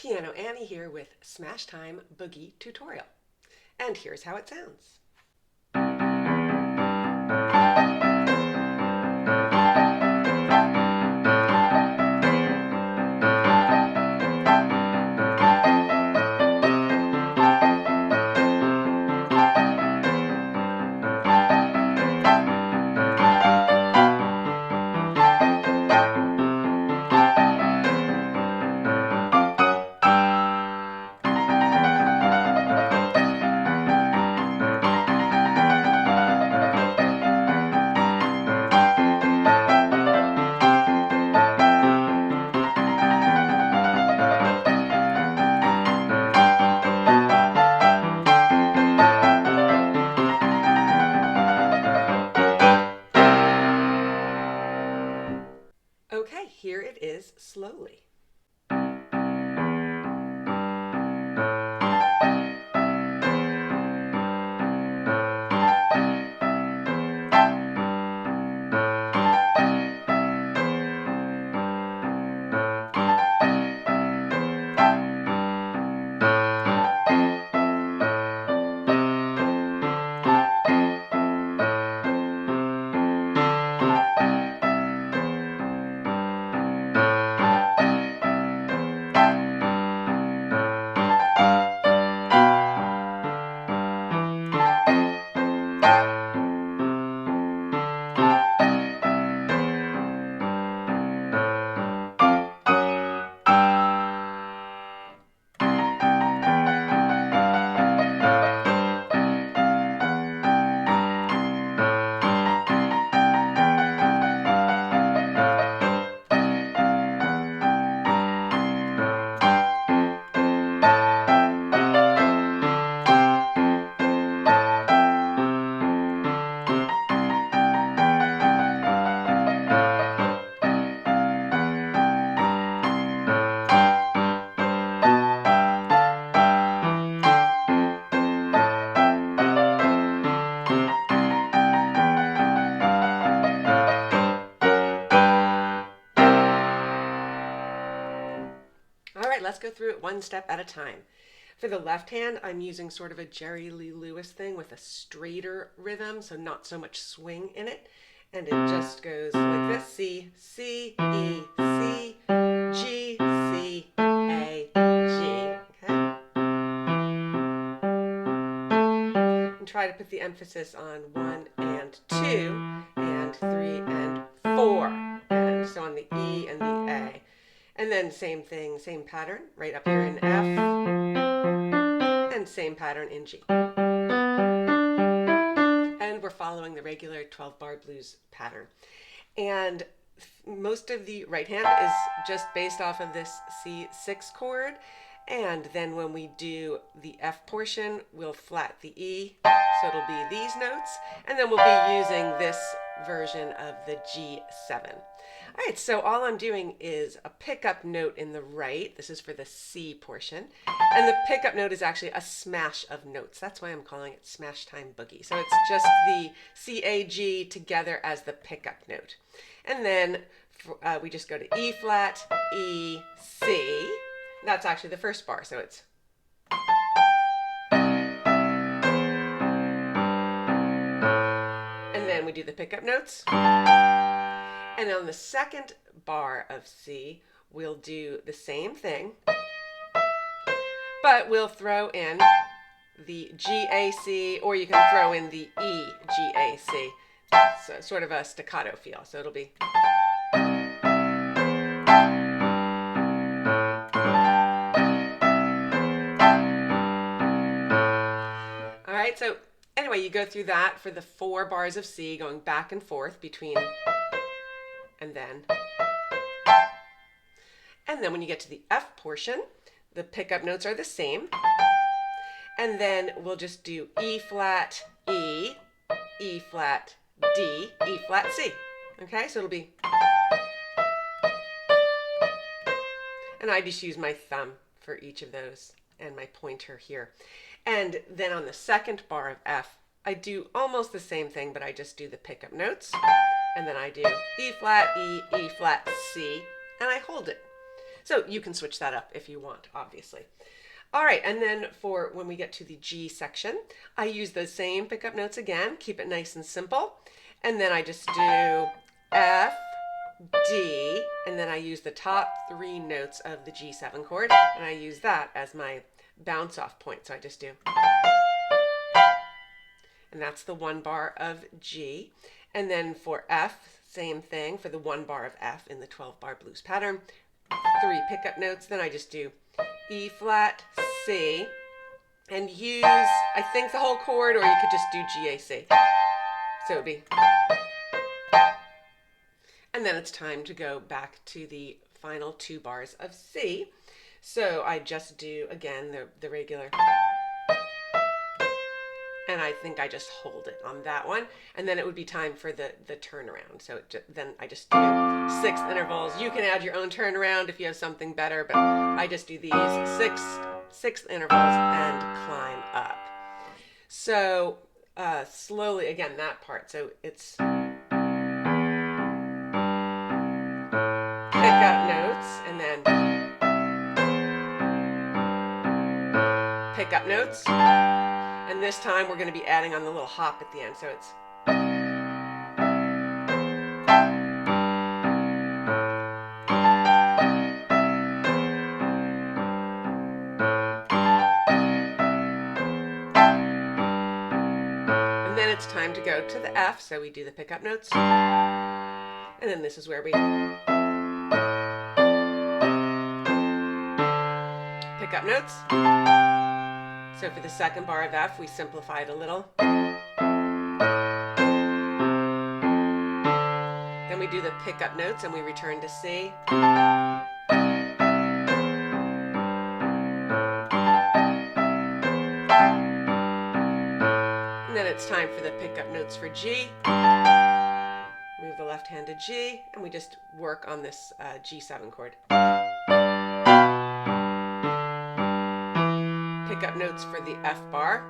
Piano Annie here with Smash Time Boogie tutorial. And here's how it sounds. Okay, here it is slowly. All right, let's go through it one step at a time. For the left hand, I'm using sort of a Jerry Lee Lewis thing with a straighter rhythm, so not so much swing in it. And it just goes like this: C, C, E, C, G, C, A, G. Okay? And try to put the emphasis on 1 and 2 and 3 and 4. And so on the E and the A. And then same thing, same pattern, right up here in F, and same pattern in G. And we're following the regular 12-bar blues pattern. And most of the right hand is just based off of this C6 chord. And then when we do the F portion, we'll flat the E, so it'll be these notes. And then we'll be using this version of the G7. All right, so all I'm doing is a pickup note in the right. This is for the C portion. And the pickup note is actually a smash of notes. That's why I'm calling it Smash Time Boogie. So it's just the C, A, G together as the pickup note. And then we just go to E flat, E, C. That's actually the first bar, so it's. And then we do the pickup notes. And on the second bar of C, we'll do the same thing, but we'll throw in the G-A-C, or you can throw in the E-G-A-C. So sort of a staccato feel. So it'll be. All right, so anyway, you go through that for the 4 bars of C, going back and forth between and then. And then when you get to the F portion, the pickup notes are the same. And then we'll just do E flat, E, E flat, D, E flat, C. Okay, so it'll be. And I just use my thumb for each of those and my pointer here. And then on the second bar of F, I do almost the same thing, but I just do the pickup notes. And then I do E flat, E, E flat, C, and I hold it. So you can switch that up if you want, obviously. All right, and then for when we get to the G section, I use those same pickup notes again, keep it nice and simple. And then I just do F, D, and then I use the top 3 notes of the G7 chord, and I use that as my bounce off point. So I just do, and that's the 1 bar of G. And then for F, same thing for the 1 bar of F in the 12 bar blues pattern, 3 pickup notes. Then I just do E flat, C, and use, I think, the whole chord, or you could just do GAC. So it'd be, and then it's time to go back to the final 2 bars of C. So I just do, again, the regular, and I think I just hold it on that one. And then it would be time for the turnaround. So then I just do 6th intervals. You can add your own turnaround if you have something better, but I just do these 6th intervals and climb up. So slowly, again, that part. So it's pick up notes, and then pick up notes. And this time we're going to be adding on the little hop at the end. So it's, and then it's time to go to the F. So we do the pickup notes. And then this is where we pick up notes. So for the 2nd bar of F, we simplify it a little. Then we do the pickup notes and we return to C. And then it's time for the pickup notes for G. Move the left hand to G, and we just work on this G7 chord. Pickup notes for the F bar.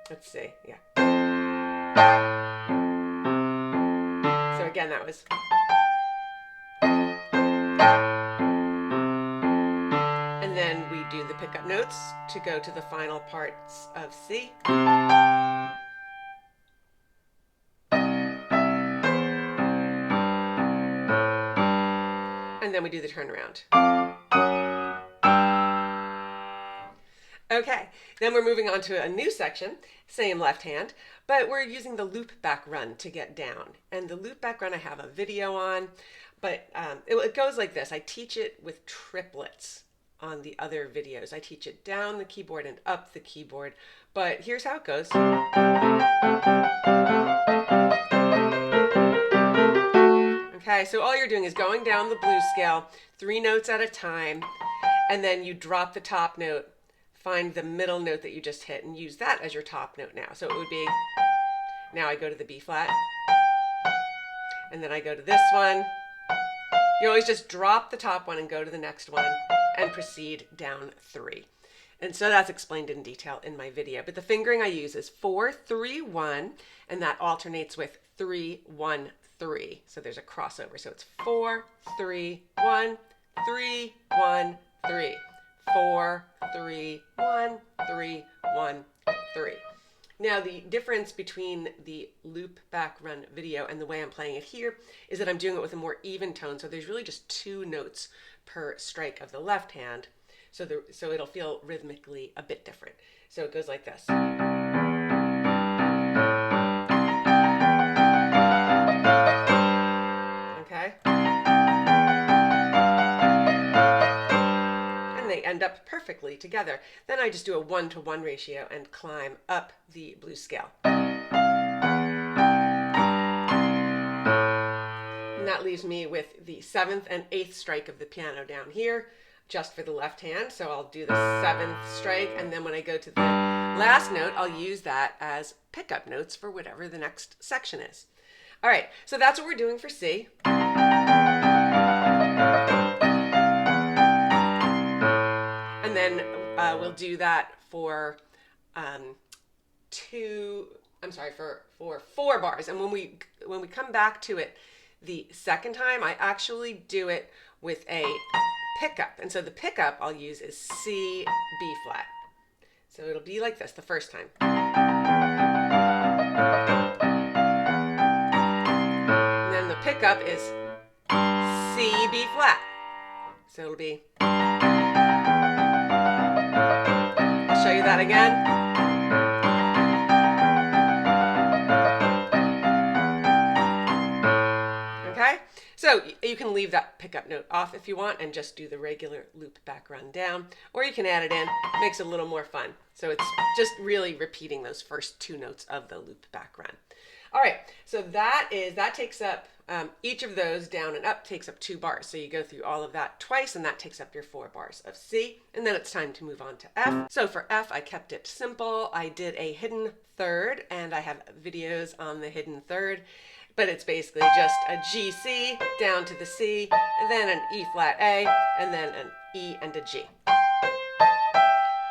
Let's see, yeah. So again, that was. And then we do the pickup notes to go to the final parts of C. And then we do the turnaround. Okay, then we're moving on to a new section, same left hand, but we're using the Loopback Run to get down. And the Loopback Run I have a video on, but it goes like this. I teach it with triplets on the other videos. I teach it down the keyboard and up the keyboard, but here's how it goes. Okay, so all you're doing is going down the blues scale, 3 notes at a time, and then you drop the top note, find the middle note that you just hit, and use that as your top note now. So it would be, now I go to the B flat, and then I go to this one. You always just drop the top one and go to the next one, and proceed down 3. And so that's explained in detail in my video. But the fingering I use is 4, 3, 1, and that alternates with 3, 1, 3. So there's a crossover. So it's 4, 3, 1, 3, 1, 3. 4, 3, 1, 3, 1, 3. Now the difference between the Loopback Run video and the way I'm playing it here is that I'm doing it with a more even tone. So there's really just 2 notes per strike of the left hand. So it'll feel rhythmically a bit different. So it goes like this. Okay? And they end up perfectly together. Then I just do a 1-to-1 ratio and climb up the blues scale. And that leaves me with the 7th and 8th strike of the piano down here, just for the left hand. So I'll do the 7th strike, and then when I go to the last note, I'll use that as pickup notes for whatever the next section is. All right, so that's what we're doing for C. And then we'll do that for 4 bars. And when we come back to it, The second time, I actually do it with a pickup. And so the pickup I'll use is C, B flat. So it'll be like this the first time. And then the pickup is C, B flat. So it'll be, I'll show you that again. Okay, so you can leave that pickup note off if you want and just do the regular loop back run down, or you can add it in. It makes it a little more fun. So it's just really repeating those first two notes of the loop back run. All right, so that takes up, each of those down and up takes up 2 bars. So you go through all of that twice, and that takes up your 4 bars of C, and then it's time to move on to F. So for F, I kept it simple. I did a hidden third, and I have videos on the hidden third, but it's basically just a G, C, down to the C, and then an E flat A, and then an E and a G.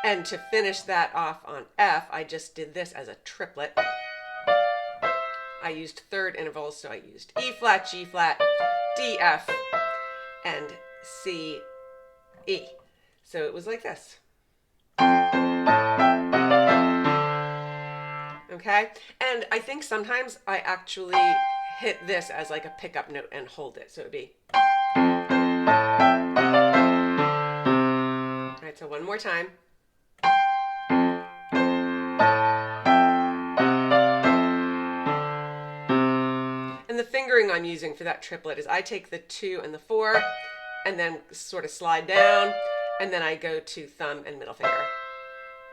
And to finish that off on F, I just did this as a triplet. I used third intervals, so I used E flat, G flat, D, F, and C, E. So it was like this. Okay, and I think sometimes I actually hit this as like a pickup note and hold it, so it would be. All right, so one more time. And the fingering I'm using for that triplet is I take the 2 and the 4 and then sort of slide down, and then I go to thumb and middle finger.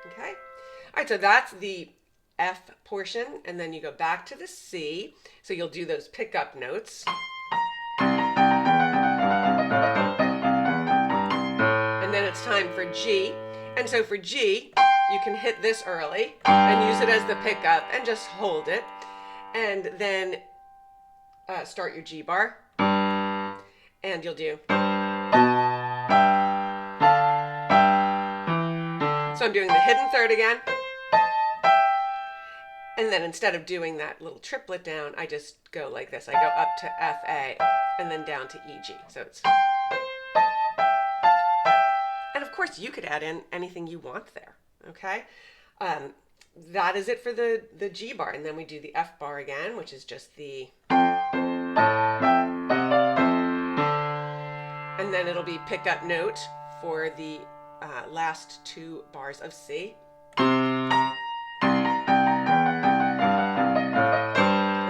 Okay? All right, so that's the F portion, and then you go back to the C. So you'll do those pickup notes. And then it's time for G. And so for G, you can hit this early and use it as the pickup and just hold it. And then start your G bar, and you'll do. So I'm doing the hidden third again, and then instead of doing that little triplet down, I just go like this. I go up to F, A, and then down to E, G. So it's, and of course you could add in anything you want there, okay? That is it for the G bar, and then we do the F bar again, which is just the, and then it'll be pickup note for the last 2 bars of C. And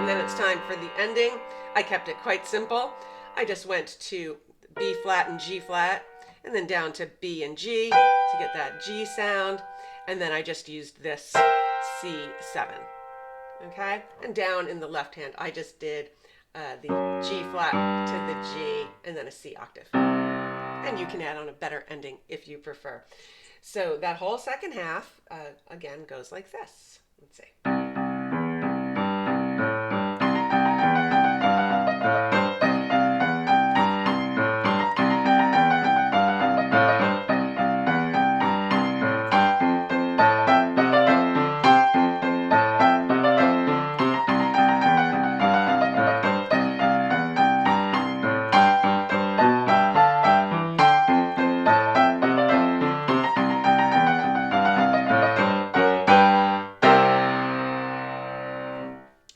then it's time for the ending. I kept it quite simple. I just went to B flat and G flat, and then down to B and G to get that G sound, and then I just used this C7. Okay, and down in the left hand, I just did the G flat to the G, and then a C octave. And you can add on a better ending if you prefer. So that whole second half, again, goes like this. Let's see.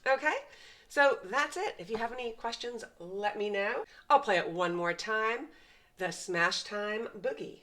Okay, so that's it. If you have any questions, let me know. I'll play it one more time. The Smash Time Boogie.